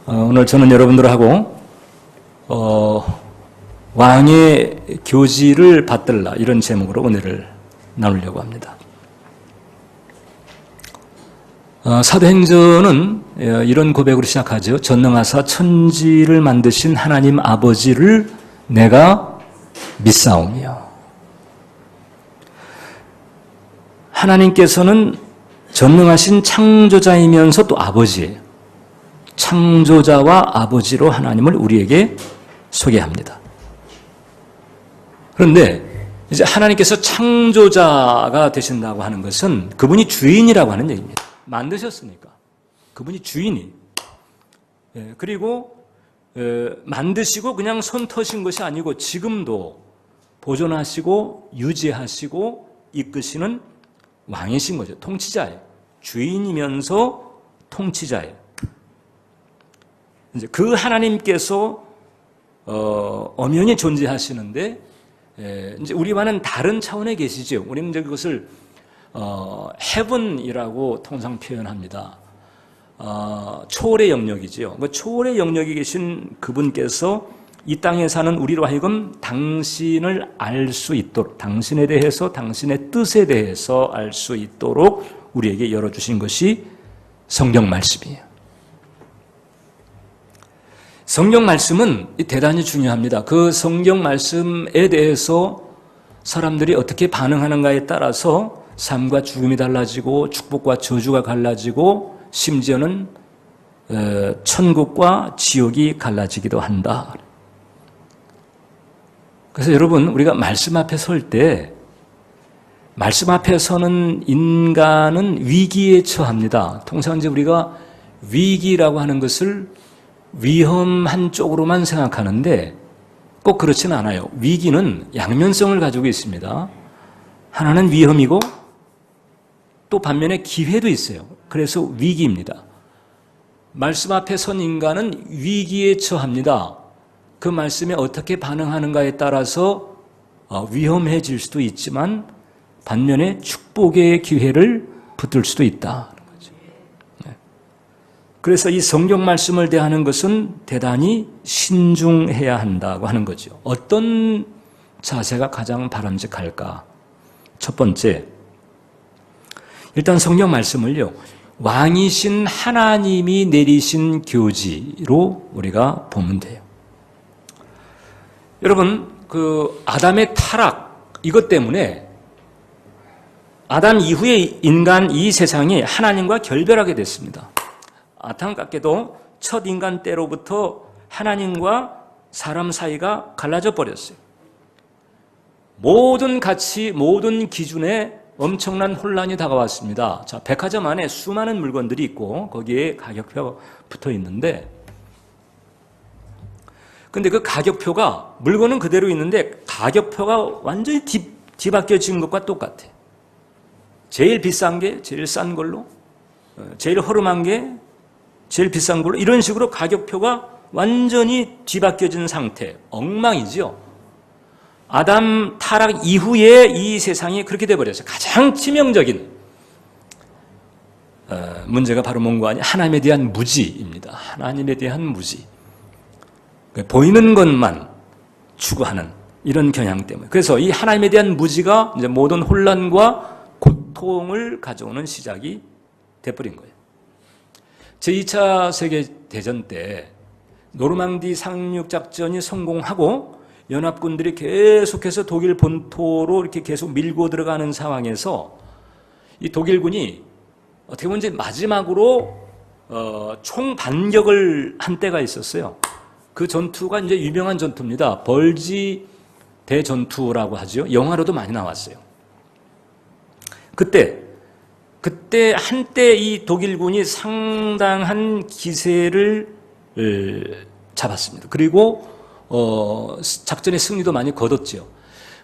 오늘 저는 여러분들하고 왕의 교지를 받들라 이런 제목으로 은혜를 나누려고 합니다. 사도행전은 이런 고백으로 시작하죠. 전능하사 천지를 만드신 하나님 아버지를 내가 믿사오며. 하나님께서는 전능하신 창조자이면서 또 아버지예요. 창조자와 아버지로 하나님을 우리에게 소개합니다. 그런데 이제 하나님께서 창조자가 되신다고 하는 것은 그분이 주인이라고 하는 얘기입니다. 만드셨으니까. 그분이 주인이. 그리고 만드시고 그냥 손 터신 것이 아니고 지금도 보존하시고 유지하시고 이끄시는 왕이신 거죠. 통치자예요. 주인이면서 통치자예요. 이제 그 하나님께서 엄연히 존재하시는데 이제 우리와는 다른 차원에 계시죠. 우리는 이제 그것을 heaven이라고 통상 표현합니다. 초월의 영역이지요. 그 초월의 영역에 계신 그분께서 이 땅에 사는 우리로 하여금 당신을 알 수 있도록, 당신에 대해서, 당신의 뜻에 대해서 알 수 있도록 우리에게 열어주신 것이 성경 말씀이에요. 성경 말씀은 대단히 중요합니다. 그 성경 말씀에 대해서 사람들이 어떻게 반응하는가에 따라서 삶과 죽음이 달라지고 축복과 저주가 갈라지고 심지어는 천국과 지옥이 갈라지기도 한다. 그래서 여러분, 우리가 말씀 앞에 설 때 말씀 앞에 서는 인간은 위기에 처합니다. 통상 이제 우리가 위기라고 하는 것을 위험한 쪽으로만 생각하는데 꼭 그렇지는 않아요. 위기는 양면성을 가지고 있습니다. 하나는 위험이고 또 반면에 기회도 있어요. 그래서 위기입니다. 말씀 앞에 선 인간은 위기에 처합니다. 그 말씀에 어떻게 반응하는가에 따라서 위험해질 수도 있지만 반면에 축복의 기회를 붙들 수도 있다. 그래서 이 성경 말씀을 대하는 것은 대단히 신중해야 한다고 하는 거죠. 어떤 자세가 가장 바람직할까? 첫 번째, 일단 성경 말씀을요, 왕이신 하나님이 내리신 교지로 우리가 보면 돼요. 여러분, 그 아담의 타락, 이것 때문에 아담 이후에 인간 이 세상이 하나님과 결별하게 됐습니다. 안타깝게도 첫 인간 때로부터 하나님과 사람 사이가 갈라져 버렸어요. 모든 가치, 모든 기준에 엄청난 혼란이 다가왔습니다. 자, 백화점 안에 수많은 물건들이 있고 거기에 가격표가 붙어 있는데, 근데 그 가격표가, 물건은 그대로 있는데 가격표가 완전히 뒤바뀌어진 것과 똑같아. 제일 비싼 게 제일 싼 걸로, 제일 허름한 게 제일 비싼 걸로, 이런 식으로 가격표가 완전히 뒤바뀌어진 상태, 엉망이죠. 아담 타락 이후에 이 세상이 그렇게 돼버렸어요. 가장 치명적인 문제가 바로 뭔가 아니, 하나님에 대한 무지입니다. 하나님에 대한 무지. 보이는 것만 추구하는 이런 경향 때문에. 그래서 이 하나님에 대한 무지가 이제 모든 혼란과 고통을 가져오는 시작이 돼버린 거예요. 제2차 세계대전 때 노르망디 상륙작전이 성공하고 연합군들이 계속해서 독일 본토로 이렇게 계속 밀고 들어가는 상황에서 이 독일군이 어떻게 보면 이제 마지막으로 총반격을 한 때가 있었어요. 그 전투가 이제 유명한 전투입니다. 벌지 대전투라고 하죠. 영화로도 많이 나왔어요. 그때 한때 이 독일군이 상당한 기세를 잡았습니다. 그리고 작전의 승리도 많이 거뒀죠.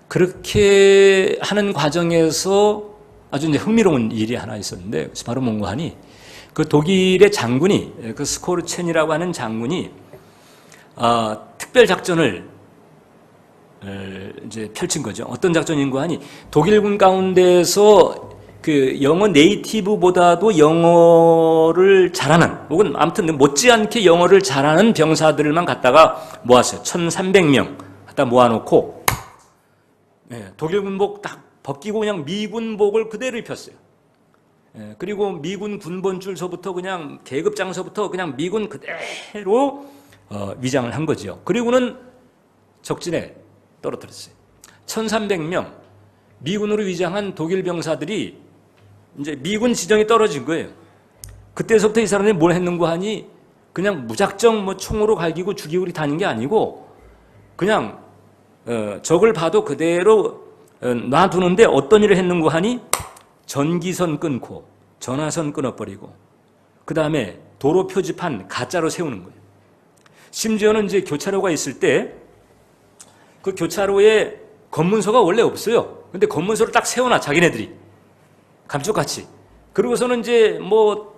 그렇게 하는 과정에서 아주 이제 흥미로운 일이 하나 있었는데, 바로 뭔가 하니 그 독일의 장군이, 그 스코르첸이라고 하는 장군이 특별 작전을 이제 펼친 거죠. 어떤 작전인가 하니 독일군 가운데서 그 영어 네이티브보다도 영어를 잘하는, 혹은 아무튼 못지않게 영어를 잘하는 병사들만 갖다가 모았어요. 1,300명 갖다 모아놓고, 독일 군복 딱 벗기고 그냥 미군복을 그대로 입혔어요. 그리고 미군 군번줄서부터 그냥 계급장서부터 그냥 미군 그대로 위장을 한 거죠. 그리고는 적진에 떨어뜨렸어요. 1,300명 미군으로 위장한 독일 병사들이 이제 미군 지정이 떨어진 거예요. 그때서부터 이 사람들이 뭘 했는고 하니 그냥 무작정 뭐 총으로 갈기고 죽이고 다닌 게 아니고 그냥 적을 봐도 그대로 놔두는데 어떤 일을 했는고 하니 전기선 끊고 전화선 끊어버리고 그 다음에 도로 표지판 가짜로 세우는 거예요. 심지어는 이제 교차로가 있을 때 그 교차로에 검문소가 원래 없어요. 근데 검문소를 딱 세워놔, 자기네들이. 감쪽같이. 그러고서는 이제 뭐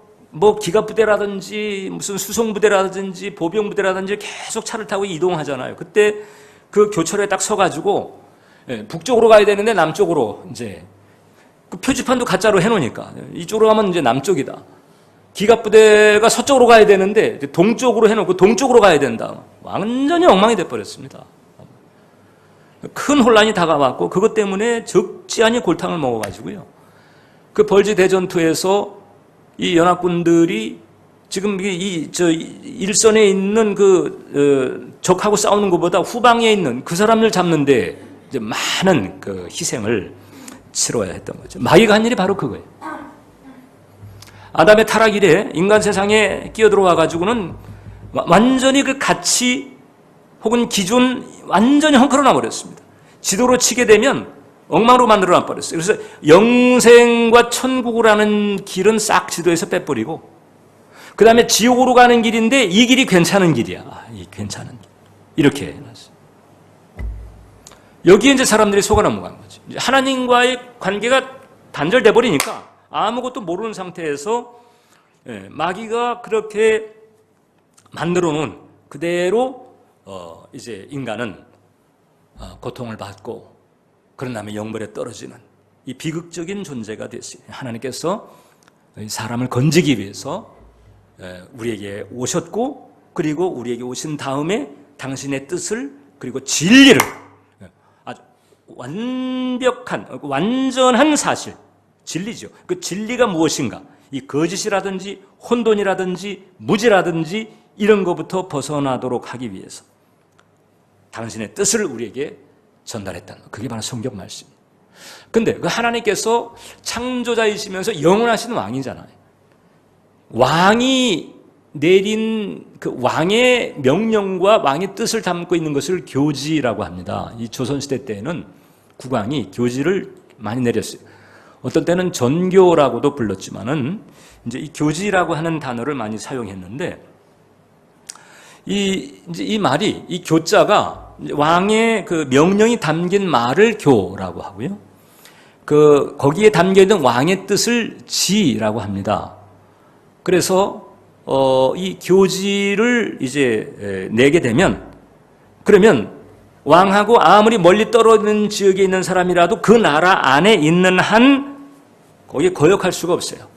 기갑부대라든지 무슨 수송부대라든지 보병부대라든지 계속 차를 타고 이동하잖아요. 그때 그 교차로에 딱 서가지고 북쪽으로 가야 되는데 남쪽으로 이제 그 표지판도 가짜로 해놓으니까 이쪽으로 가면 이제 남쪽이다. 기갑부대가 서쪽으로 가야 되는데 동쪽으로 해놓고 동쪽으로 가야 된다. 완전히 엉망이 돼버렸습니다. 큰 혼란이 다가왔고 그것 때문에 적지 않은 골탕을 먹어가지고요. 그 벌지 대전투에서 이 연합군들이 지금 일선에 있는 적하고 싸우는 것보다 후방에 있는 그 사람을 잡는데 이제 많은 그 희생을 치러야 했던 거죠. 마귀가 한 일이 바로 그거예요. 아담의 타락 이래 인간 세상에 끼어들어와 가지고는 완전히 그 가치 혹은 기준 완전히 헝클어놔 버렸습니다. 지도로 치게 되면 엉망으로 만들어놔 버렸어요. 그래서 영생과 천국을 하는 길은 싹 지도에서 빼버리고 그 다음에 지옥으로 가는 길인데 이 길이 괜찮은 길이야. 이 괜찮은 길. 이렇게 해놨어요. 여기에 이제 사람들이 속아 넘어간 거죠. 하나님과의 관계가 단절돼 버리니까 아무것도 모르는 상태에서 마귀가 그렇게 만들어 놓은 그대로 이제 인간은 고통을 받고 그런 다음에 영벌에 떨어지는 이 비극적인 존재가 됐어요. 하나님께서 사람을 건지기 위해서 우리에게 오셨고 그리고 우리에게 오신 다음에 당신의 뜻을 그리고 진리를 아주 완전한 사실, 진리죠. 그 진리가 무엇인가? 이 거짓이라든지 혼돈이라든지 무지라든지 이런 것부터 벗어나도록 하기 위해서 당신의 뜻을 우리에게 전달했다는 것. 그게 바로 성경 말씀입니다. 근데 그 하나님께서 창조자이시면서 영원하신 왕이잖아요. 왕이 내린 그 왕의 명령과 왕의 뜻을 담고 있는 것을 교지라고 합니다. 이 조선시대 때에는 국왕이 교지를 많이 내렸어요. 어떤 때는 전교라고도 불렀지만은 이제 이 교지라고 하는 단어를 많이 사용했는데 이 말이 이 교자가 왕의 그 명령이 담긴 말을 교라고 하고요. 거기에 담겨 있는 왕의 뜻을 지라고 합니다. 그래서 이 교지를 이제 내게 되면 그러면 왕하고 아무리 멀리 떨어진 지역에 있는 사람이라도 그 나라 안에 있는 한 거기에 거역할 수가 없어요.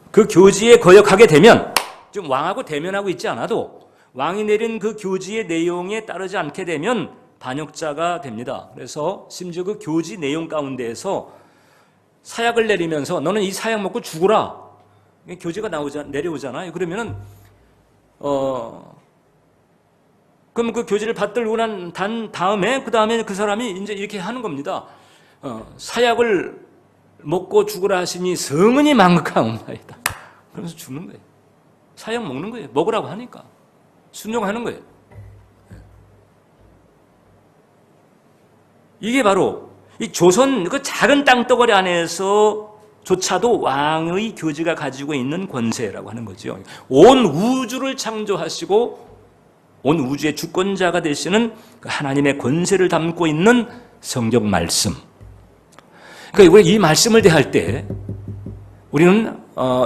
그 교지에 거역하게 되면 지금 왕하고 대면하고 있지 않아도 왕이 내린 그 교지의 내용에 따르지 않게 되면 반역자가 됩니다. 그래서 심지어 그 교지 내용 가운데에서 사약을 내리면서 너는 이 사약 먹고 죽으라. 교지가 내려오잖아요. 그러면은 그럼 그 교지를 받들고 난 다음에 그 다음에 그 사람이 이제 이렇게 하는 겁니다. 사약을 먹고 죽으라 하시니 성은이 망극하옵나이다. 그러면서 죽는 거예요. 사약 먹는 거예요. 먹으라고 하니까 순종하는 거예요. 이게 바로 이 조선 그 작은 땅덩어리 안에서조차도 왕의 교지가 가지고 있는 권세라고 하는 거죠. 온 우주를 창조하시고 온 우주의 주권자가 되시는 하나님의 권세를 담고 있는 성경 말씀. 그러니까 이 말씀을 대할 때 우리는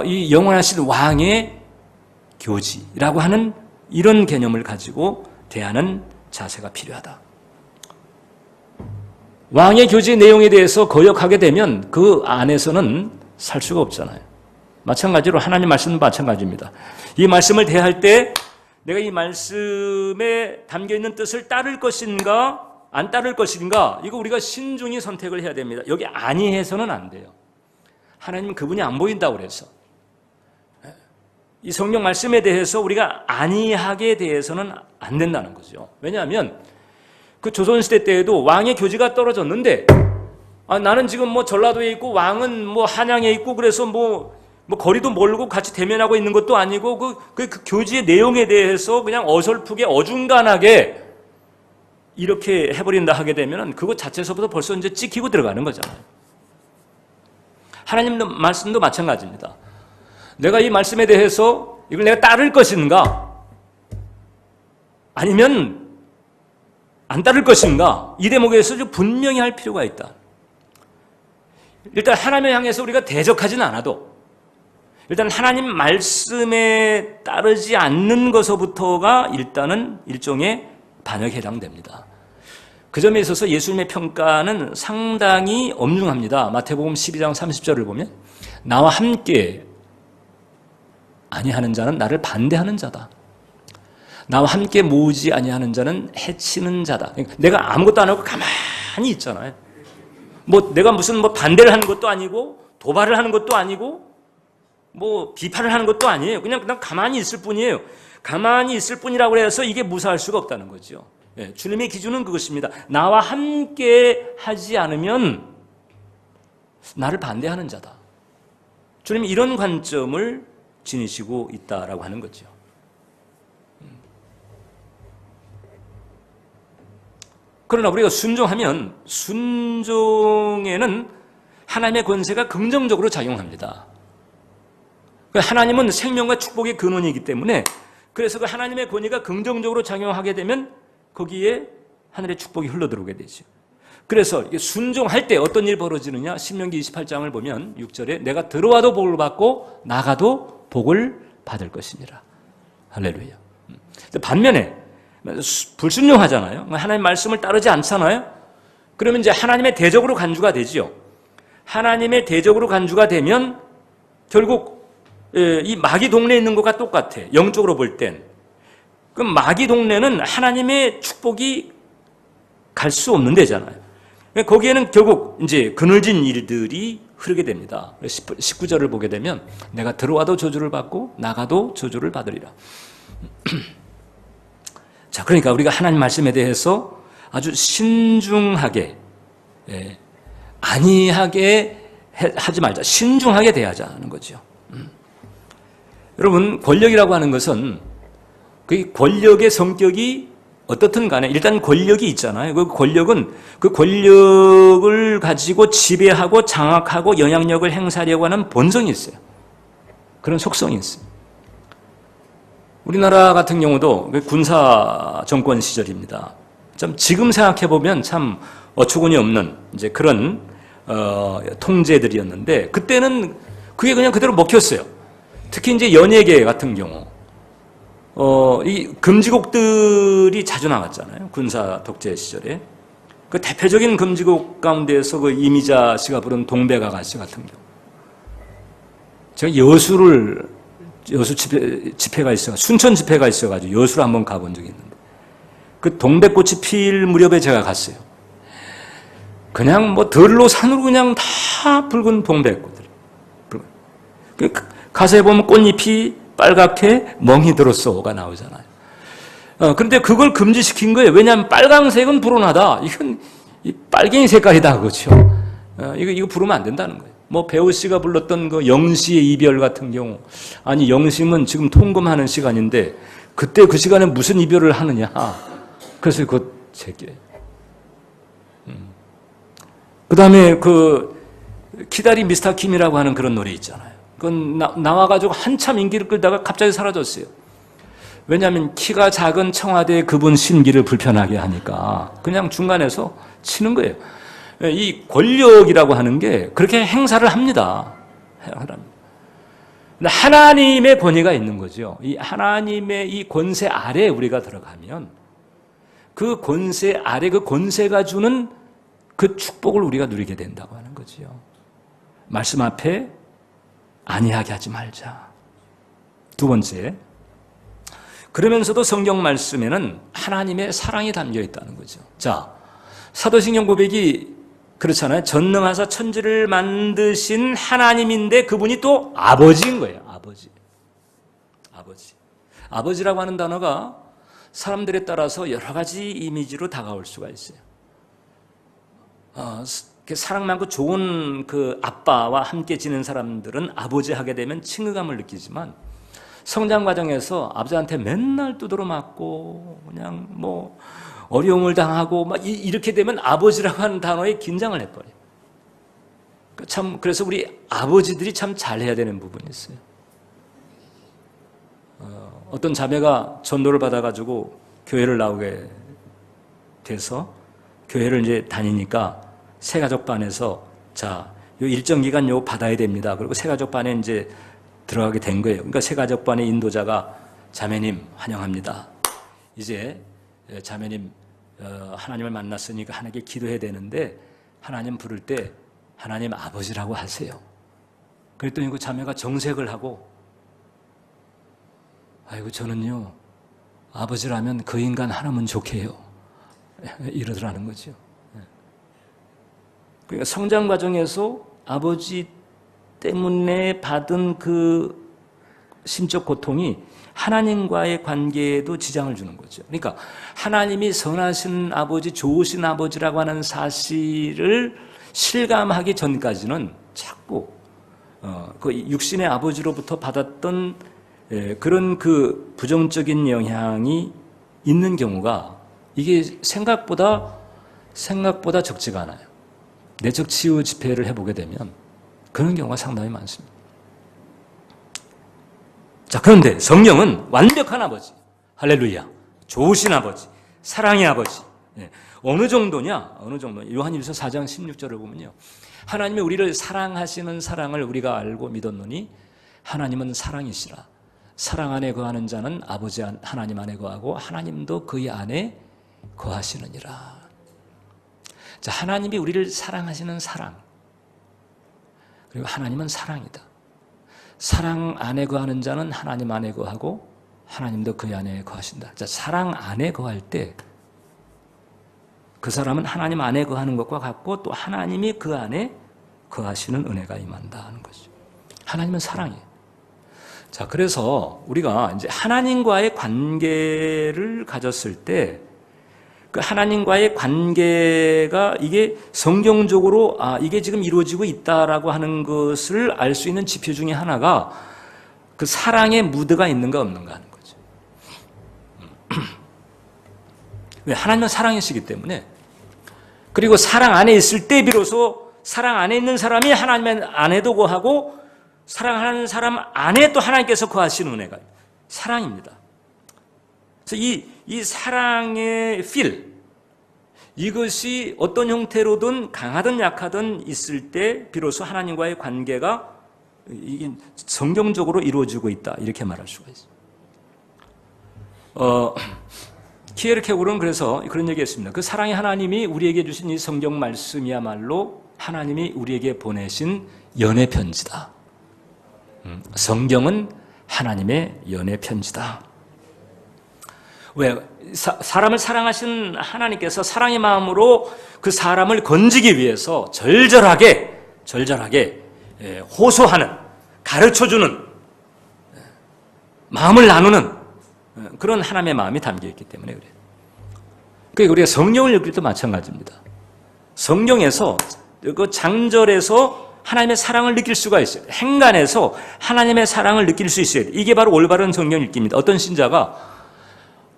이 영원하신 왕의 교지라고 하는 이런 개념을 가지고 대하는 자세가 필요하다. 왕의 교지의 내용에 대해서 거역하게 되면 그 안에서는 살 수가 없잖아요. 마찬가지로 하나님 말씀은 마찬가지입니다. 이 말씀을 대할 때 내가 이 말씀에 담겨있는 뜻을 따를 것인가 안 따를 것인가, 이거 우리가 신중히 선택을 해야 됩니다. 여기 아니해서는 안 돼요. 하나님은 그분이 안 보인다고 그래서 이 성경 말씀에 대해서 우리가 아니하게 대해서는 안 된다는 거죠. 왜냐하면 그 조선시대 때에도 왕의 교지가 떨어졌는데 나는 지금 뭐 전라도에 있고 왕은 뭐 한양에 있고 그래서 뭐 거리도 멀고 같이 대면하고 있는 것도 아니고 그 교지의 내용에 대해서 그냥 어설프게 어중간하게 이렇게 해버린다 하게 되면 그것 자체에서부터 벌써 이제 찍히고 들어가는 거잖아요. 하나님 말씀도 마찬가지입니다. 내가 이 말씀에 대해서 이걸 내가 따를 것인가 아니면 안 따를 것인가, 이 대목에서 좀 분명히 할 필요가 있다. 일단 하나님을 향해서 우리가 대적하지는 않아도 일단 하나님 말씀에 따르지 않는 것부터가 일단은 일종의 반역에 해당됩니다. 그 점에 있어서 예수님의 평가는 상당히 엄중합니다. 마태복음 12장 30절을 보면 나와 함께 아니하는 자는 나를 반대하는 자다. 나와 함께 모으지 아니하는 자는 해치는 자다. 내가 아무것도 안 하고 가만히 있잖아요. 뭐 내가 무슨 반대를 하는 것도 아니고 도발을 하는 것도 아니고 비판을 하는 것도 아니에요. 그냥 가만히 있을 뿐이에요. 가만히 있을 뿐이라고 해서 이게 무사할 수가 없다는 거죠. 예, 주님의 기준은 그것입니다. 나와 함께 하지 않으면 나를 반대하는 자다. 주님이 이런 관점을 지니시고 있다라고 하는 거죠. 그러나 우리가 순종하면 순종에는 하나님의 권세가 긍정적으로 작용합니다. 하나님은 생명과 축복의 근원이기 때문에 그래서 그 하나님의 권위가 긍정적으로 작용하게 되면 거기에 하늘의 축복이 흘러들어오게 되죠. 그래서 순종할 때 어떤 일이 벌어지느냐, 신명기 28장을 보면 6절에 내가 들어와도 복을 받고 나가도 복을 받을 것이니라. 할렐루야. 반면에 불순종하잖아요. 하나님 말씀을 따르지 않잖아요. 그러면 이제 하나님의 대적으로 간주가 되죠. 하나님의 대적으로 간주가 되면 결국 이 마귀 동네에 있는 것과 똑같아. 영적으로 볼 땐. 그럼 마귀 동네는 하나님의 축복이 갈 수 없는 데잖아요. 거기에는 결국 이제 그늘진 일들이 흐르게 됩니다. 19절을 보게 되면 내가 들어와도 저주를 받고 나가도 저주를 받으리라. 자, 그러니까 우리가 하나님 말씀에 대해서 아주 신중하게, 아니하게 하지 말자. 신중하게 대하자는 거죠. 여러분, 권력이라고 하는 것은 그 권력의 성격이 어떻든 간에 일단 권력이 있잖아요. 그 권력은 그 권력을 가지고 지배하고 장악하고 영향력을 행사하려고 하는 본성이 있어요. 그런 속성이 있어요. 우리나라 같은 경우도 군사 정권 시절입니다. 좀 지금 생각해 보면 참 어처구니 없는 이제 그런 통제들이었는데 그때는 그게 그냥 그대로 먹혔어요. 특히 이제 연예계 같은 경우, 이 금지곡들이 자주 나왔잖아요. 군사 독재 시절에. 그 대표적인 금지곡 가운데에서 그 이미자 씨가 부른 동백아가씨 같은 경우. 제가 여수 집회가 있어가지고, 순천 집회가 있어가지고 여수를 한번 가본 적이 있는데, 그 동백꽃이 필 무렵에 제가 갔어요. 그냥 들로 산으로 그냥 다 붉은 동백꽃들. 가사에 보면 꽃잎이 빨갛게 멍이 들었어가 나오잖아요. 그런데 그걸 금지시킨 거예요. 왜냐하면 빨강색은 불온하다. 이건 빨갱이 색깔이다. 그렇죠. 이거 부르면 안 된다는 거예요. 배우 씨가 불렀던 그 영시의 이별 같은 경우, 아니 영심은 지금 통금하는 시간인데 그때 그 시간에 무슨 이별을 하느냐. 그래서 그거 제게. 그 다음에 그 키다리 미스터 킴이라고 하는 그런 노래 있잖아요. 그건 나와가지고 한참 인기를 끌다가 갑자기 사라졌어요. 왜냐하면 키가 작은 청와대 그분 심기를 불편하게 하니까 그냥 중간에서 치는 거예요. 이 권력이라고 하는 게 그렇게 행사를 합니다. 하나님의 권위가 있는 거죠. 이 하나님의 이 권세 아래 우리가 들어가면 그 권세 아래 그 권세가 주는 그 축복을 우리가 누리게 된다고 하는 거죠. 말씀 앞에 안이하게 하지 말자. 두 번째, 그러면서도 성경 말씀에는 하나님의 사랑이 담겨 있다는 거죠. 자, 사도신경 고백이 그렇잖아요. 전능하사 천지를 만드신 하나님인데 그분이 또 아버지인 거예요. 아버지. 아버지라고 하는 단어가 사람들에 따라서 여러 가지 이미지로 다가올 수가 있어요. 사랑 많고 좋은 그 아빠와 함께 지낸 사람들은 아버지 하게 되면 친근감을 느끼지만 성장 과정에서 아버지한테 맨날 두드러 맞고 그냥 뭐 어려움을 당하고 막 이렇게 되면 아버지라고 하는 단어에 긴장을 해버려요. 그래서 우리 아버지들이 참 잘해야 되는 부분이 있어요. 어떤 자매가 전도를 받아가지고 교회를 나오게 돼서 교회를 이제 다니니까 새가족반에서 자, 요 일정 기간 요 받아야 됩니다. 그리고 새가족반에 이제 들어가게 된 거예요. 그러니까 새가족반의 인도자가 자매님 환영합니다. 이제 자매님 하나님을 만났으니까 하나님께 기도해야 되는데 하나님 부를 때 하나님 아버지라고 하세요. 그랬더니 그 자매가 정색을 하고 아이고 저는요 아버지라면 그 인간 하나면 좋게요. 이러더라는 거죠. 그러니까 성장 과정에서 아버지 때문에 받은 그 심적 고통이 하나님과의 관계에도 지장을 주는 거죠. 그러니까 하나님이 선하신 아버지, 좋으신 아버지라고 하는 사실을 실감하기 전까지는 자꾸 그 육신의 아버지로부터 받았던 그런 그 부정적인 영향이 있는 경우가 이게 생각보다 적지가 않아요. 내적 치유 집회를 해보게 되면 그런 경우가 상당히 많습니다. 자, 그런데 성령은 완벽한 아버지, 할렐루야, 좋으신 아버지, 사랑의 아버지. 어느 정도냐? 요한일서 4장 16절을 보면요. 하나님이 우리를 사랑하시는 사랑을 우리가 알고 믿었노니 하나님은 사랑이시라. 사랑 안에 거하는 자는 아버지 하나님 안에 거하고 하나님도 그의 안에 거하시느니라. 자, 하나님이 우리를 사랑하시는 사랑. 그리고 하나님은 사랑이다. 사랑 안에 거하는 자는 하나님 안에 거하고 하나님도 그의 안에 거하신다. 자, 사랑 안에 거할 때 그 사람은 하나님 안에 거하는 것과 같고 또 하나님이 그 안에 거하시는 은혜가 임한다 하는 거죠. 하나님은 사랑이에요. 자, 그래서 우리가 이제 하나님과의 관계를 가졌을 때 그 하나님과의 관계가 이게 성경적으로 이게 지금 이루어지고 있다라고 하는 것을 알 수 있는 지표 중에 하나가 그 사랑의 무드가 있는가 없는가 하는 거죠. 왜? 하나님은 사랑이시기 때문에. 그리고 사랑 안에 있을 때 비로소 사랑 안에 있는 사람이 하나님 안에도 거하고 사랑하는 사람 안에 또 하나님께서 거하시는 은혜가 사랑입니다. 그래서 이 사랑의 feel, 이것이 어떤 형태로든 강하든 약하든 있을 때 비로소 하나님과의 관계가 이게 성경적으로 이루어지고 있다, 이렇게 말할 수가 있어요. 키에르케고르는 그래서 그런 얘기했습니다. 그 사랑의 하나님이 우리에게 주신 이 성경 말씀이야말로 하나님이 우리에게 보내신 연애 편지다. 성경은 하나님의 연애 편지다. 왜? 사람을 사랑하신 하나님께서 사랑의 마음으로 그 사람을 건지기 위해서 절절하게 호소하는, 가르쳐주는, 마음을 나누는 그런 하나님의 마음이 담겨있기 때문에 그래요. 그러니까 우리가 성경을 읽을 때도 마찬가지입니다. 성경에서 그 장절에서 하나님의 사랑을 느낄 수가 있어요. 행간에서 하나님의 사랑을 느낄 수 있어요. 이게 바로 올바른 성경 읽기입니다. 어떤 신자가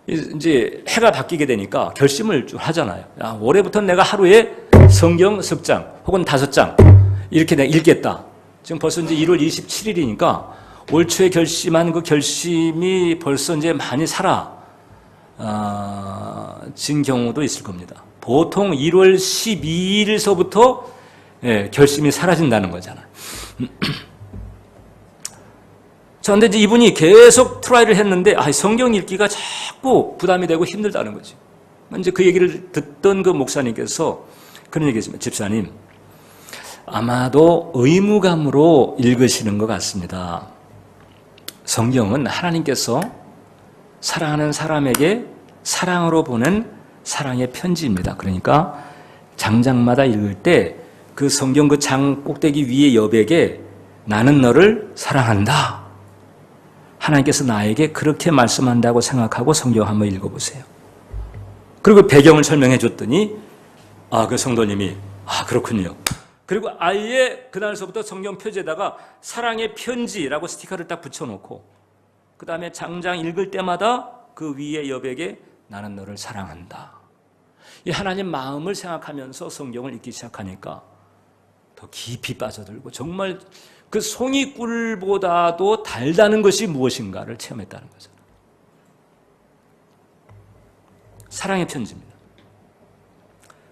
이제 해가 바뀌게 되니까 결심을 좀 하잖아요. 올해부터는 내가 하루에 성경 석 장 혹은 5장 이렇게 내가 읽겠다. 지금 벌써 이제 1월 27일이니까 올 초에 결심한 그 결심이 벌써 이제 많이 사라진 경우도 있을 겁니다. 보통 1월 12일서부터 결심이 사라진다는 거잖아요. 자, 근데 이제 이분이 계속 트라이를 했는데, 성경 읽기가 자꾸 부담이 되고 힘들다는 거지. 이제 그 얘기를 듣던 그 목사님께서 그런 얘기 했습니다. 집사님, 아마도 의무감으로 읽으시는 것 같습니다. 성경은 하나님께서 사랑하는 사람에게 사랑으로 보낸 사랑의 편지입니다. 그러니까 장장마다 읽을 때 그 성경 그 장 꼭대기 위에 여백에 나는 너를 사랑한다. 하나님께서 나에게 그렇게 말씀한다고 생각하고 성경 한번 읽어보세요. 그리고 배경을 설명해 줬더니 그 성도님이 그렇군요. 그리고 아예 그날서부터 성경 표지에다가 사랑의 편지라고 스티커를 딱 붙여놓고 그 다음에 장장 읽을 때마다 그 위에 여백에 나는 너를 사랑한다. 이 하나님 마음을 생각하면서 성경을 읽기 시작하니까 더 깊이 빠져들고 정말 그 송이꿀보다도 달다는 것이 무엇인가를 체험했다는 거잖아요. 사랑의 편지입니다.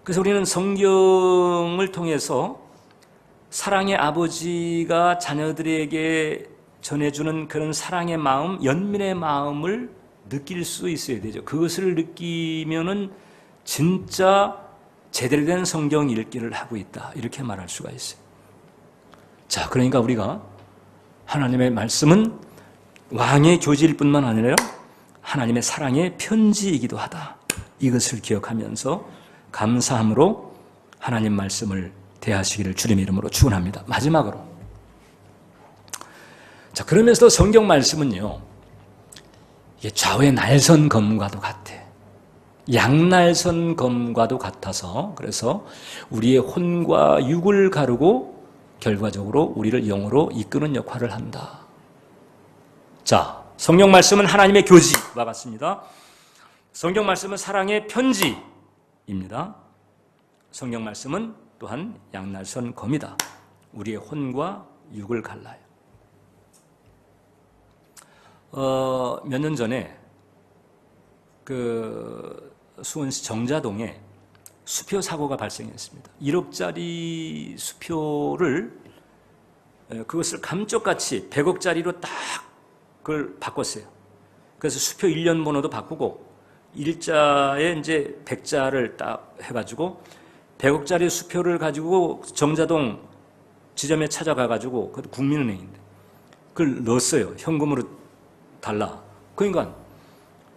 그래서 우리는 성경을 통해서 사랑의 아버지가 자녀들에게 전해주는 그런 사랑의 마음, 연민의 마음을 느낄 수 있어야 되죠. 그것을 느끼면은 진짜 제대로 된 성경 읽기를 하고 있다. 이렇게 말할 수가 있어요. 자, 그러니까 우리가 하나님의 말씀은 왕의 교지일 뿐만 아니라 하나님의 사랑의 편지이기도 하다. 이것을 기억하면서 감사함으로 하나님 말씀을 대하시기를 주님의 이름으로 축원합니다. 마지막으로. 자, 그러면서 성경 말씀은요, 이게 좌우의 날선 검과도 같아. 양날선 검과도 같아서 그래서 우리의 혼과 육을 가르고 결과적으로 우리를 영으로 이끄는 역할을 한다. 자, 성경 말씀은 하나님의 교지와 같습니다. 성경 말씀은 사랑의 편지입니다. 성경 말씀은 또한 양날선 검이다. 우리의 혼과 육을 갈라요. 몇 년 전에 수원시 정자동에 수표 사고가 발생했습니다. 1억짜리 수표를 그것을 감쪽같이 100억짜리로 딱 그걸 바꿨어요. 그래서 수표 1년 번호도 바꾸고 일자에 이제 100자를 딱 해가지고 100억짜리 수표를 가지고 정자동 지점에 찾아가가지고 그것도 국민은행인데 그걸 넣었어요. 현금으로 달라. 그러니까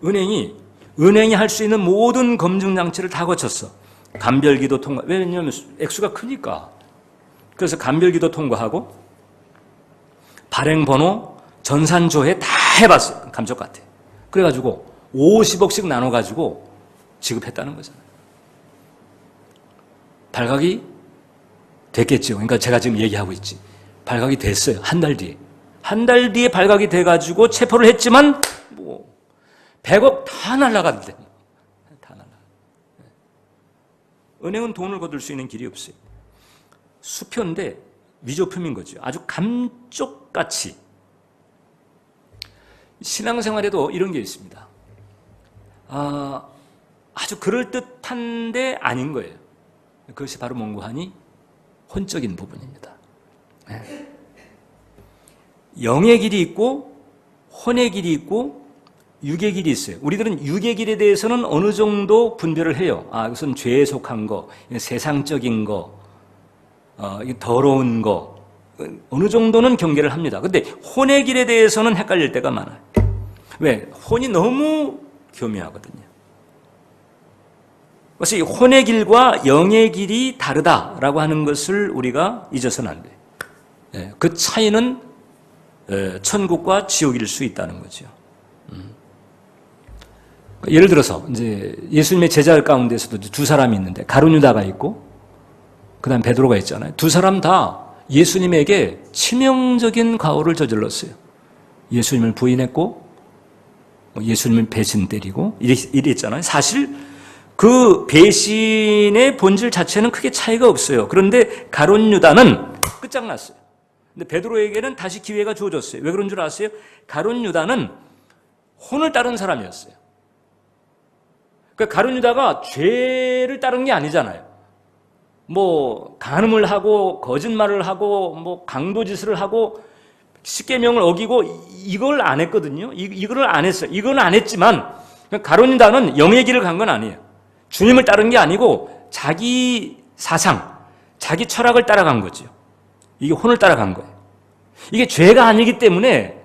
은행이 할 수 있는 모든 검증 장치를 다 거쳤어. 감별기도 통과. 왜냐하면 액수가 크니까. 그래서 감별기도 통과하고 발행번호, 전산조회 다 해봤어요. 감쪽 같아. 그래가지고 50억씩 나눠가지고 지급했다는 거잖아요. 발각이 됐겠죠. 그러니까 제가 지금 얘기하고 있지. 발각이 됐어요. 한 달 뒤에. 한 달 뒤에 발각이 돼가지고 체포를 했지만 100억 다 날라갔는데. 다 날라가. 은행은 돈을 거둘 수 있는 길이 없어요. 수표인데 위조품인 거죠. 아주 감쪽같이. 신앙생활에도 이런 게 있습니다. 아주 그럴듯한데 아닌 거예요. 그것이 바로 몽고하니 혼적인 부분입니다. 영의 길이 있고 혼의 길이 있고 육의 길이 있어요. 우리들은 육의 길에 대해서는 어느 정도 분별을 해요. 이것은 죄에 속한 거, 세상적인 거, 더러운 거, 어느 정도는 경계를 합니다. 근데 혼의 길에 대해서는 헷갈릴 때가 많아요. 왜? 혼이 너무 교묘하거든요. 그래서 이 혼의 길과 영의 길이 다르다라고 하는 것을 우리가 잊어서는 안 돼요. 그 차이는 천국과 지옥일 수 있다는 거죠. 예를 들어서 이제 예수님의 제자 가운데서도 두 사람이 있는데 가룟 유다가 있고 그다음 베드로가 있잖아요. 두 사람 다 예수님에게 치명적인 가호를 저질렀어요. 예수님을 부인했고 예수님을 배신 때리고 이랬잖아요. 사실 그 배신의 본질 자체는 크게 차이가 없어요. 그런데 가룟 유다는 끝장났어요. 근데 베드로에게는 다시 기회가 주어졌어요. 왜 그런 줄 아세요? 가룟 유다는 혼을 따른 사람이었어요. 그러니까 가룟 유다가 죄를 따른 게 아니잖아요. 간음을 하고 거짓말을 하고 강도짓을 하고 십계명을 어기고 이걸 안 했거든요. 이거를 안 했어요. 이건 안 했지만 가룟 유다는 영의 길을 간 건 아니에요. 주님을 따른 게 아니고 자기 사상, 자기 철학을 따라간 거죠. 이게 혼을 따라간 거예요. 이게 죄가 아니기 때문에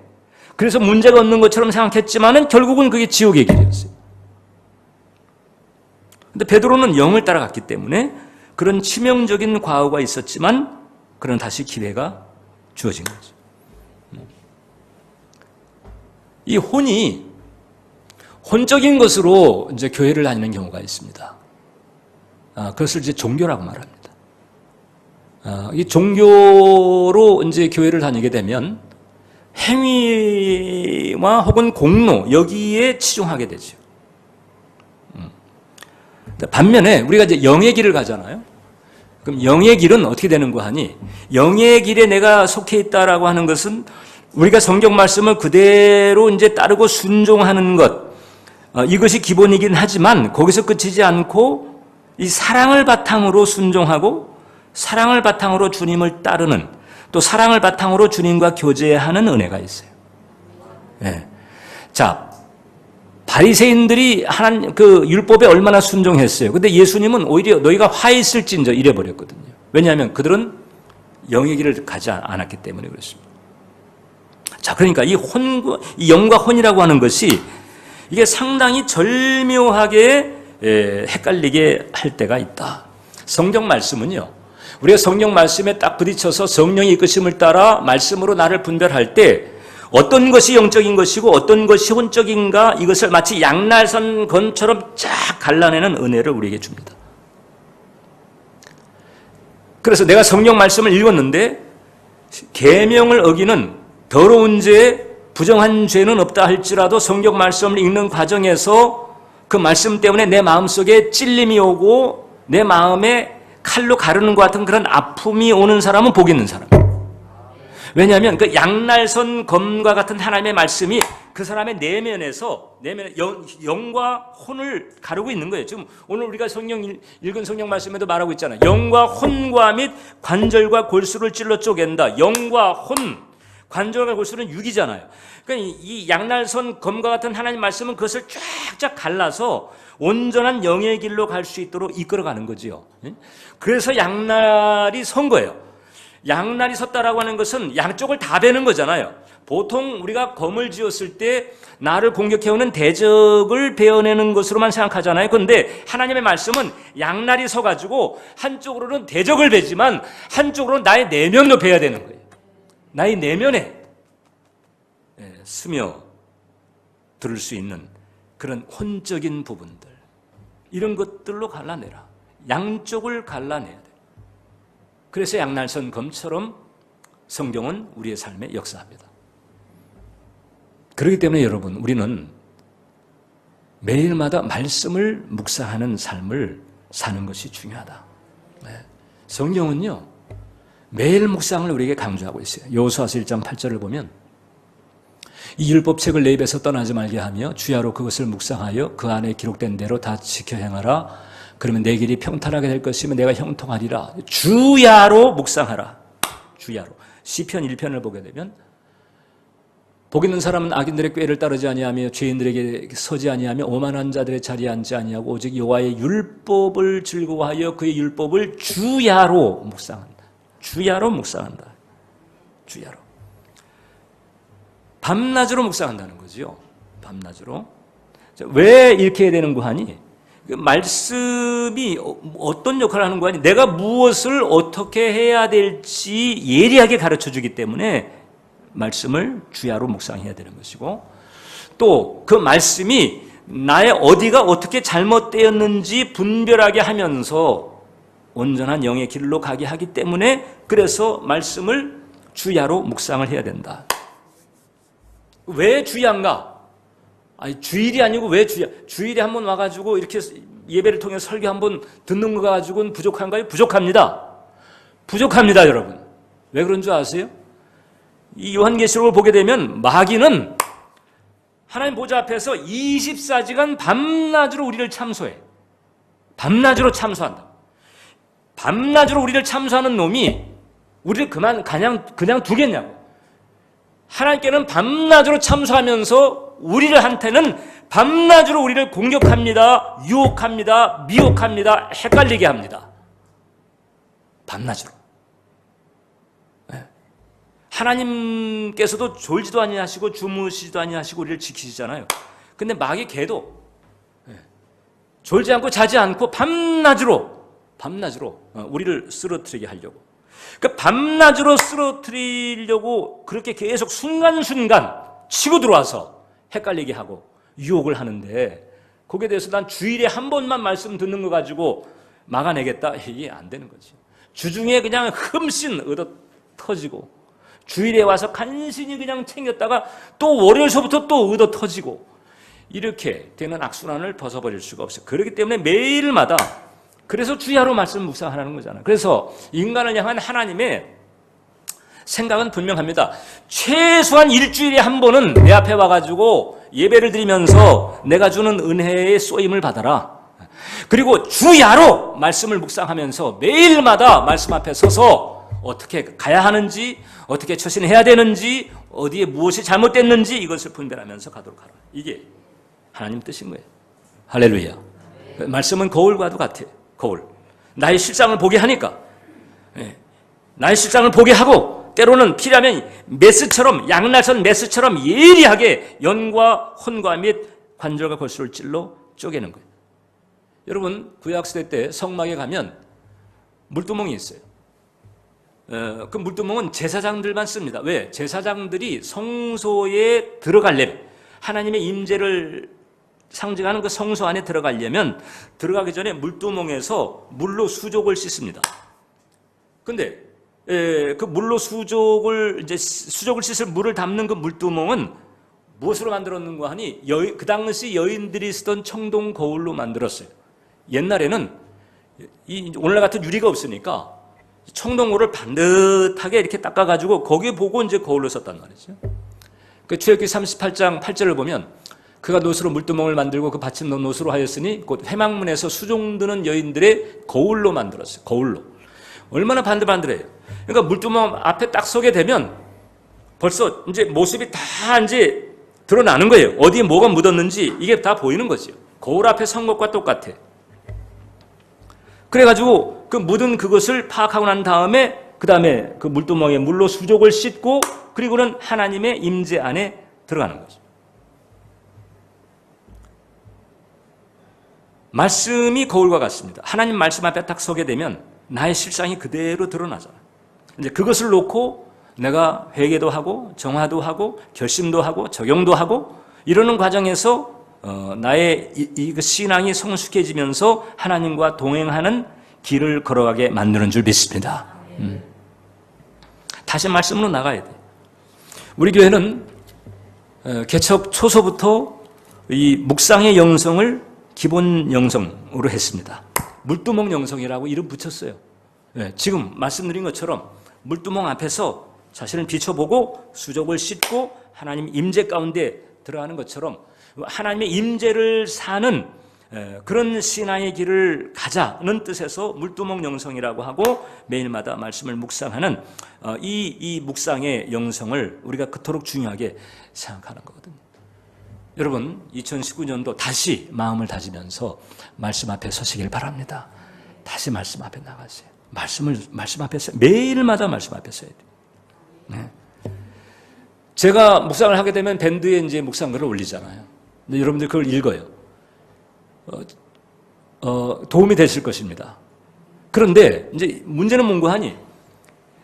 그래서 문제가 없는 것처럼 생각했지만은 결국은 그게 지옥의 길이었어요. 근데 베드로는 영을 따라갔기 때문에 그런 치명적인 과오가 있었지만 그런 다시 기회가 주어진 거죠. 이 혼이 혼적인 것으로 이제 교회를 다니는 경우가 있습니다. 그것을 이제 종교라고 말합니다. 이 종교로 이제 교회를 다니게 되면 행위와 혹은 공로 여기에 치중하게 되죠. 반면에 우리가 이제 영의 길을 가잖아요. 그럼 영의 길은 어떻게 되는 거 하니? 영의 길에 내가 속해 있다라고 하는 것은 우리가 성경 말씀을 그대로 이제 따르고 순종하는 것, 이것이 기본이긴 하지만 거기서 끝이지 않고 이 사랑을 바탕으로 순종하고 사랑을 바탕으로 주님을 따르는, 또 사랑을 바탕으로 주님과 교제하는 은혜가 있어요. 네. 자, 바리새인들이 하나님 그 율법에 얼마나 순종했어요. 근데 예수님은 오히려 너희가 화 있을진저 이래 버렸거든요. 왜냐하면 그들은 영의 길을 가지 않았기 때문에 그렇습니다. 자, 그러니까 이 영과 혼이라고 하는 것이 이게 상당히 절묘하게 헷갈리게 할 때가 있다. 성경 말씀은요, 우리가 성경 말씀에 딱 부딪혀서 성령의 이끄심을 따라 말씀으로 나를 분별할 때 어떤 것이 영적인 것이고 어떤 것이 혼적인가, 이것을 마치 양날선 검처럼 쫙 갈라내는 은혜를 우리에게 줍니다. 그래서 내가 성경 말씀을 읽었는데 계명을 어기는 더러운 죄, 부정한 죄는 없다 할지라도 성경 말씀을 읽는 과정에서 그 말씀 때문에 내 마음속에 찔림이 오고 내 마음에 칼로 가르는 것 같은 그런 아픔이 오는 사람은 복 있는 사람. 왜냐하면 그 양날선 검과 같은 하나님의 말씀이 그 사람의 내면에서 영과 혼을 가르고 있는 거예요. 지금 오늘 우리가 읽은 성경 말씀에도 말하고 있잖아요. 영과 혼과 및 관절과 골수를 찔러 쪼갠다. 영과 혼, 관절과 골수는 육이잖아요. 그러니까 이 양날선 검과 같은 하나님 말씀은 그것을 쫙쫙 갈라서 온전한 영의 길로 갈 수 있도록 이끌어가는 거지요. 그래서 양날이 선 거예요. 양날이 섰다라고 하는 것은 양쪽을 다 베는 거잖아요. 보통 우리가 검을 쥐었을 때 나를 공격해오는 대적을 베어내는 것으로만 생각하잖아요. 그런데 하나님의 말씀은 양날이 서가지고 한쪽으로는 대적을 베지만 한쪽으로는 나의 내면도 베야 되는 거예요. 나의 내면에 스며 들을 수 있는 그런 혼적인 부분들, 이런 것들로 갈라내라. 양쪽을 갈라내야 돼. 그래서 양날선 검처럼 성경은 우리의 삶에 역사합니다. 그렇기 때문에 여러분, 우리는 매일마다 말씀을 묵상하는 삶을 사는 것이 중요하다. 성경은요, 매일 묵상을 우리에게 강조하고 있어요. 여호수아서 1장 8절을 보면 이 율법책을 내 입에서 떠나지 말게 하며 주야로 그것을 묵상하여 그 안에 기록된 대로 다 지켜 행하라. 그러면 내 길이 평탄하게 될 것이며 내가 형통하리라. 주야로 묵상하라. 주야로. 시편 1편을 보게 되면 복 있는 사람은 악인들의 꾀를 따르지 아니하며 죄인들에게 서지 아니하며 오만한 자들의 자리에 앉지 아니하고 오직 여호와의 율법을 즐거워하여 그의 율법을 주야로 묵상한다. 주야로 묵상한다. 주야로. 밤낮으로 묵상한다는 거죠. 밤낮으로. 왜 이렇게 해야 되는 거 하니? 말씀이 어떤 역할을 하는 거 아니? 내가 무엇을 어떻게 해야 될지 예리하게 가르쳐 주기 때문에 말씀을 주야로 묵상해야 되는 것이고, 또 그 말씀이 나의 어디가 어떻게 잘못되었는지 분별하게 하면서 온전한 영의 길로 가게 하기 때문에 그래서 말씀을 주야로 묵상을 해야 된다. 왜 주야인가? 아니, 주일이 아니고 왜 주야? 주일에 한번 와가지고 이렇게 예배를 통해 설교 한번 듣는 거 가지고는 부족한가요? 부족합니다. 부족합니다, 여러분. 왜 그런 줄 아세요? 이 요한계시록을 보게 되면 마귀는 하나님 보좌 앞에서 24시간 밤낮으로 우리를 참소해. 밤낮으로 참소한다. 밤낮으로 우리를 참소하는 놈이 우리를 그냥 두겠냐고. 하나님께는 밤낮으로 참소하면서 우리한테는 밤낮으로 우리를 공격합니다. 유혹합니다. 미혹합니다. 헷갈리게 합니다. 밤낮으로. 하나님께서도 졸지도 아니하시고 주무시지도 아니하시고 우리를 지키시잖아요. 근데 마귀 개도 졸지 않고 자지 않고 밤낮으로 우리를 쓰러뜨리게 하려고. 그러니까 밤낮으로 쓰러뜨리려고 그렇게 계속 순간순간 치고 들어와서 헷갈리게 하고 유혹을 하는데, 거기에 대해서 난 주일에 한 번만 말씀 듣는 거 가지고 막아내겠다, 이게 안 되는 거지. 주중에 그냥 흠씬 얻어 터지고, 주일에 와서 간신히 그냥 챙겼다가 또 월요일서부터 또 얻어 터지고, 이렇게 되는 악순환을 벗어버릴 수가 없어요. 그렇기 때문에 매일마다, 그래서 주야로 말씀 묵상하는 거잖아요. 그래서 인간을 향한 하나님의 생각은 분명합니다. 최소한 일주일에 한 번은 내 앞에 와가지고 예배를 드리면서 내가 주는 은혜의 쏘임을 받아라. 그리고 주야로 말씀을 묵상하면서 매일마다 말씀 앞에 서서 어떻게 가야 하는지, 어떻게 처신해야 되는지, 어디에 무엇이 잘못됐는지 이것을 분별하면서 가도록 하라. 이게 하나님 뜻인 거예요. 할렐루야. 말씀은 거울과도 같아요. 거울. 나의 실상을 보게 하니까, 나의 실상을 보게 하고, 때로는 필요하면 메스처럼, 양날선 메스처럼 예리하게 연과 혼과 및 관절과 골수를 찔러 쪼개는 거예요. 여러분, 구약시대 때 성막에 가면 물두멍이 있어요. 그 물두멍은 제사장들만 씁니다. 왜? 제사장들이 성소에 들어가려면, 하나님의 임재를 상징하는 그 성소 안에 들어가려면 들어가기 전에 물두멍에서 물로 수족을 씻습니다. 근데 그 물로 수족을 씻을 물을 담는 그 물두멍은 무엇으로 만들었는가 하니 그 당시 여인들이 쓰던 청동 거울로 만들었어요. 옛날에는 오늘 같은 유리가 없으니까 청동거울을 반듯하게 이렇게 닦아가지고 거기에 보고 이제 거울로 썼단 말이죠. 그 출애굽기 38장 8절을 보면, 그가 노수로 물두멍을 만들고 그 받침 노수로 하였으니 곧 회막문에서 수종드는 여인들의 거울로 만들었어요. 거울로. 얼마나 반들반들해요. 그러니까 물두멍 앞에 딱 서게 되면 벌써 이제 모습이 다 이제 드러나는 거예요. 어디에 뭐가 묻었는지 이게 다 보이는 거죠. 거울 앞에 선 것과 똑같아. 그래가지고 그 묻은 그것을 파악하고 난 다음에 그 다음에 그 물두멍에 물로 수족을 씻고, 그리고는 하나님의 임재 안에 들어가는 거죠. 말씀이 거울과 같습니다. 하나님 말씀 앞에 딱 서게 되면 나의 실상이 그대로 드러나잖아요. 이제 그것을 놓고 내가 회개도 하고 정화도 하고 결심도 하고 적용도 하고 이러는 과정에서 나의 이 신앙이 성숙해지면서 하나님과 동행하는 길을 걸어가게 만드는 줄 믿습니다. 다시 말씀으로 나가야 돼요. 우리 교회는 개척 초소부터 이 묵상의 영성을 기본 영성으로 했습니다. 물두멍 영성이라고 이름 붙였어요. 지금 말씀드린 것처럼 물두멍 앞에서 자신을 비춰보고 수족을 씻고 하나님 임재 가운데 들어가는 것처럼 하나님의 임재를 사는 그런 신앙의 길을 가자는 뜻에서 물두멍 영성이라고 하고, 매일마다 말씀을 묵상하는 이 묵상의 영성을 우리가 그토록 중요하게 생각하는 거거든요. 여러분, 2019년도 다시 마음을 다지면서 말씀 앞에 서시길 바랍니다. 다시 말씀 앞에 나가세요. 말씀 앞에 서요. 매일마다 말씀 앞에 서야 돼요. 네. 제가 묵상을 하게 되면 밴드에 이제 묵상글을 올리잖아요. 근데 여러분들 그걸 읽어요. 도움이 되실 것입니다. 그런데 이제 문제는 뭔가 하니,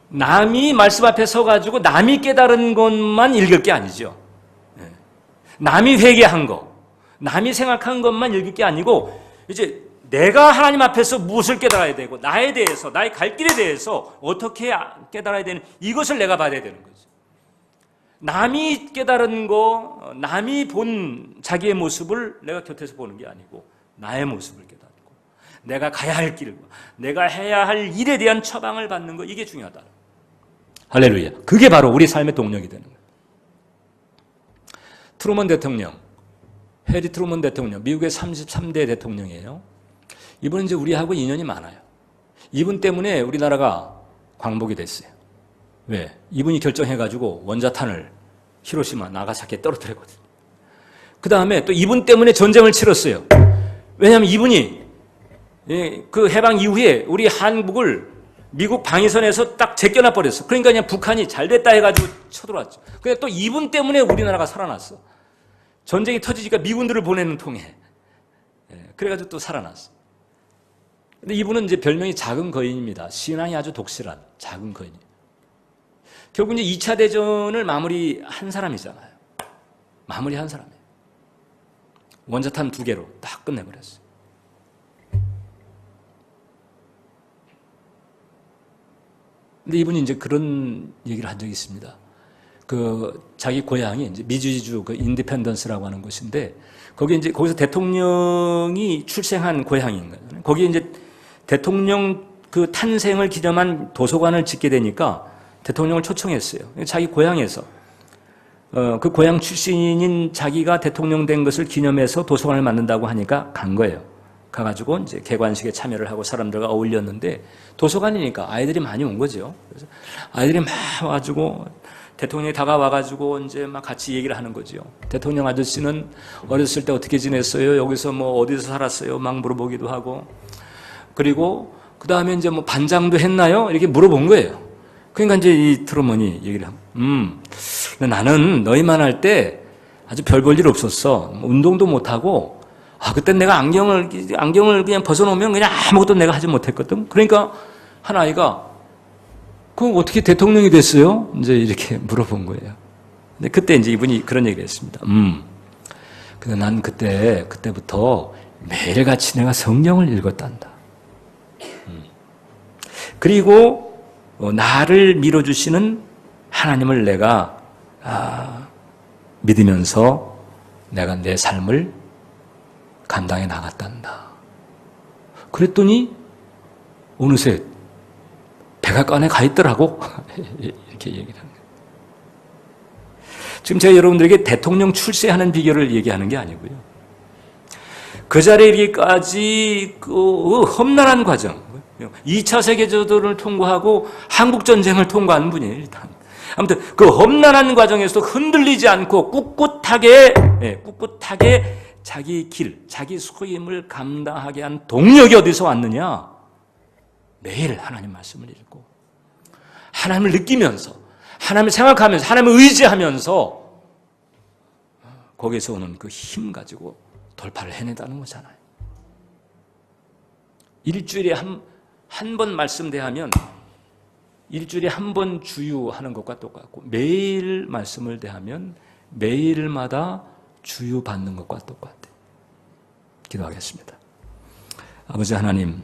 남이 말씀 앞에 서가지고 남이 깨달은 것만 읽을 게 아니죠. 남이 회개한 거, 남이 생각한 것만 읽을 게 아니고, 이제 내가 하나님 앞에서 무엇을 깨달아야 되고, 나에 대해서, 나의 갈 길에 대해서 어떻게 깨달아야 되는, 이것을 내가 봐야 되는 거죠. 남이 깨달은 거, 남이 본 자기의 모습을 내가 곁에서 보는 게 아니고 나의 모습을 깨닫고 내가 가야 할 길과 내가 해야 할 일에 대한 처방을 받는 거, 이게 중요하다. 할렐루야. 그게 바로 우리 삶의 동력이 되는 거예요. 트루먼 대통령, 해리 트루먼 대통령, 미국의 33대 대통령이에요. 이분은 이제 우리하고 인연이 많아요. 이분 때문에 우리나라가 광복이 됐어요. 왜? 이분이 결정해가지고 원자탄을 히로시마, 나가사키에 떨어뜨렸거든요. 그 다음에 또 이분 때문에 전쟁을 치렀어요. 왜냐하면 이분이 그 해방 이후에 우리 한국을 미국 방위선에서 딱 제껴놔 버렸어. 그러니까 그냥 북한이 잘 됐다 해가지고 쳐들어왔죠. 근데 또 이분 때문에 우리나라가 살아났어. 전쟁이 터지니까 미군들을 보내는 통해. 그래가지고 또 살아났어. 근데 이분은 이제 별명이 작은 거인입니다. 신앙이 아주 독실한 작은 거인. 결국 이제 2차 대전을 마무리한 사람이잖아요. 마무리한 사람이에요. 원자탄 2개로 딱 끝내버렸어요. 근데 이분이 이제 그런 얘기를 한 적이 있습니다. 자기 고향이 이제 미주리주 인디펜던스라고 하는 곳인데, 거기서 대통령이 출생한 고향인 거예요. 거기에 이제 대통령 탄생을 기념한 도서관을 짓게 되니까 대통령을 초청했어요. 자기 고향에서. 그 고향 출신인 자기가 대통령 된 것을 기념해서 도서관을 만든다고 하니까 간 거예요. 가가지고 이제 개관식에 참여를 하고 사람들과 어울렸는데, 도서관이니까 아이들이 많이 온 거죠. 그래서 아이들이 막 와가지고 대통령이 다가와가지고 이제 막 같이 얘기를 하는 거죠. 대통령 아저씨는 어렸을 때 어떻게 지냈어요? 여기서 뭐 어디서 살았어요? 막 물어보기도 하고. 그리고 그 다음에 이제 뭐 반장도 했나요? 이렇게 물어본 거예요. 그러니까 이제 이 트루먼이 얘기를 하면, 나는 너희만 할 때 아주 별 볼 일 없었어. 운동도 못하고, 그때 내가 안경을 그냥 벗어놓으면 그냥 아무것도 내가 하지 못했거든. 그러니까 한 아이가, 그럼 어떻게 대통령이 됐어요? 이제 이렇게 물어본 거예요. 근데 그때 이제 이분이 그런 얘기를 했습니다. 근데 난 그때부터 매일같이 내가 성경을 읽었단다. 그리고 나를 밀어주시는 하나님을 내가 믿으면서 내가 내 삶을 감당해 나갔단다. 그랬더니 어느새 백악관에 가 있더라고. 이렇게 얘기를 합니다. 지금 제가 여러분들에게 대통령 출세하는 비결을 얘기하는 게 아니고요. 그 자리에 이르기까지 험난한 과정, 2차 세계대전을 통과하고 한국전쟁을 통과한 분이에요, 일단. 아무튼 그 험난한 과정에서 흔들리지 않고 꿋꿋하게 자기 길, 자기 소임을 감당하게 한 동력이 어디서 왔느냐? 매일 하나님 말씀을 읽고 하나님을 느끼면서, 하나님을 생각하면서, 하나님을 의지하면서 거기서 오는 그 힘 가지고 돌파를 해내다는 거잖아요. 일주일에 한 번 말씀 대하면 일주일에 한 번 주유하는 것과 똑같고, 매일 말씀을 대하면 매일마다 주유받는 것과 똑같아요. 기도하겠습니다. 아버지 하나님,